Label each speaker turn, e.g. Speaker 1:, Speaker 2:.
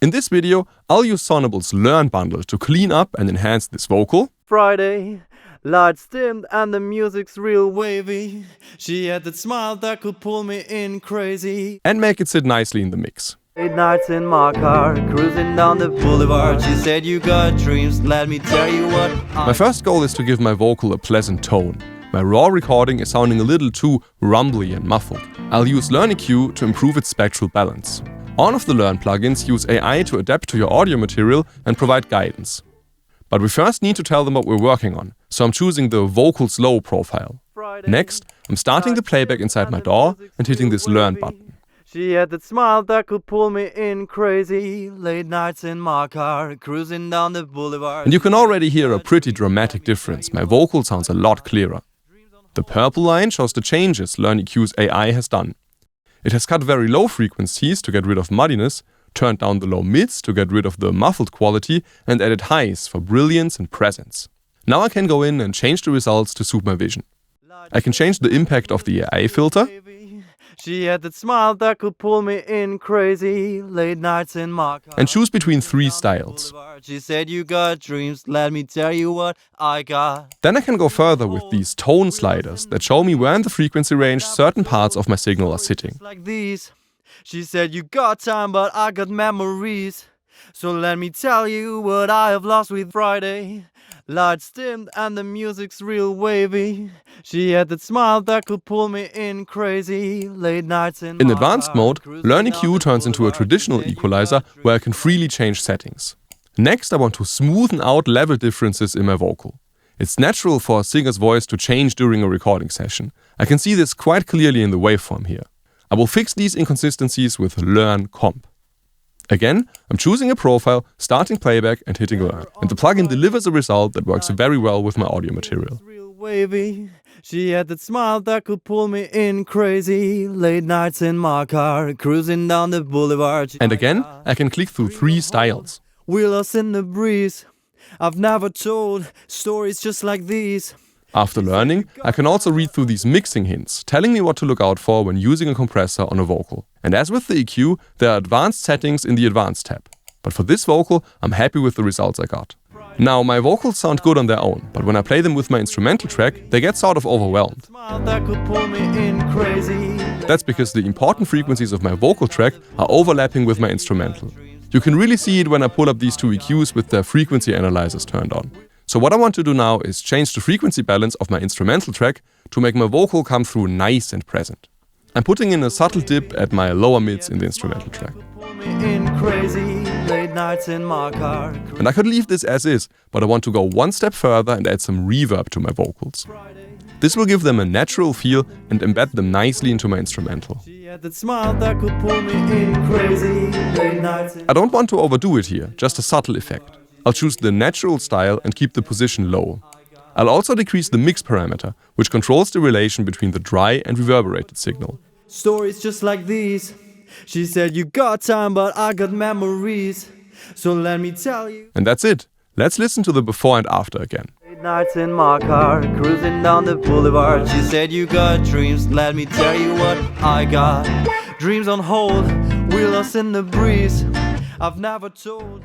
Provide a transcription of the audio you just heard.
Speaker 1: In this video, I'll use Sonible's Learn bundle to clean up and enhance this vocal.
Speaker 2: Friday, lights dimmed and the music's real wavy. She had that smile that could pull me in crazy.
Speaker 1: And make it sit nicely in the mix.
Speaker 2: 8 nights in my car, cruising down the boulevard. She said you got dreams, let me tell you what.
Speaker 1: My first goal is to give my vocal a pleasant tone. My raw recording is sounding a little too rumbly and muffled. I'll use Learn EQ to improve its spectral balance. All of the Learn plugins use AI to adapt to your audio material and provide guidance. But we first need to tell them what we're working on, so I'm choosing the Vocals Low profile. Next, I'm starting the playback inside my DAW and hitting this Learn button.
Speaker 2: She had that smile that could pull me in crazy. Late nights in my car, cruising down the boulevard.
Speaker 1: And you can already hear a pretty dramatic difference. My vocal sounds a lot clearer. The purple line shows the changes Learn EQ's AI has done. It has cut very low frequencies to get rid of muddiness, turned down the low mids to get rid of the muffled quality, and added highs for brilliance and presence. Now I can go in and change the results to suit my vision. I can change the impact of the AI filter.
Speaker 2: She had that smile that could pull me in crazy. Late nights in my car.
Speaker 1: And choose between 3 styles.
Speaker 2: She said you got dreams, let me tell you what I got.
Speaker 1: Then I can go further with these tone sliders that show me where in the frequency range certain parts of my signal are sitting.
Speaker 2: Like these. She said you got time but I got memories. So let me tell you what I have lost with Friday. Lights dimmed and the music's real wavy. She had that smile that could pull me in crazy. Late nights in
Speaker 1: In advanced mode, Learn EQ turns into a traditional equalizer where I can freely change settings. Next, I want to smoothen out level differences in my vocal. It's natural for a singer's voice to change during a recording session. I can see this quite clearly in the waveform here. I will fix these inconsistencies with Learn Comp. Again, I'm choosing a profile, starting playback and hitting Learn. And the plugin delivers a result that works very well with my audio material.
Speaker 2: She had that smile that could pull me in crazy. Late nights in my car, cruising down the boulevard.
Speaker 1: And again, I can click through 3 styles.
Speaker 2: We're lost in the breeze. I've never told stories just like these.
Speaker 1: After learning, I can also read through these mixing hints, telling me what to look out for when using a compressor on a vocal. And as with the EQ, there are advanced settings in the Advanced tab. But for this vocal, I'm happy with the results I got. Now, my vocals sound good on their own, but when I play them with my instrumental track, they get sort of overwhelmed. That's because the important frequencies of my vocal track are overlapping with my instrumental. You can really see it when I pull up these 2 EQs with their frequency analyzers turned on. So what I want to do now is change the frequency balance of my instrumental track to make my vocal come through nice and present. I'm putting in a subtle dip at my lower mids in the instrumental track. And I could leave this as is, but I want to go one step further and add some reverb to my vocals. This will give them a natural feel and embed them nicely into my instrumental. I don't want to overdo it here, just a subtle effect. I'll choose the natural style and keep the position low. I'll also decrease the mix parameter, which controls the relation between the dry and reverberated signal.
Speaker 2: Stories just like these. She said you got time but I got memories. So let me tell you.
Speaker 1: And that's it. Let's listen to the before and after again.
Speaker 2: 8 nights in my car, cruising down the boulevard. She said you got dreams, let me tell you what I got. Dreams on hold, we're lost in the breeze. I've never told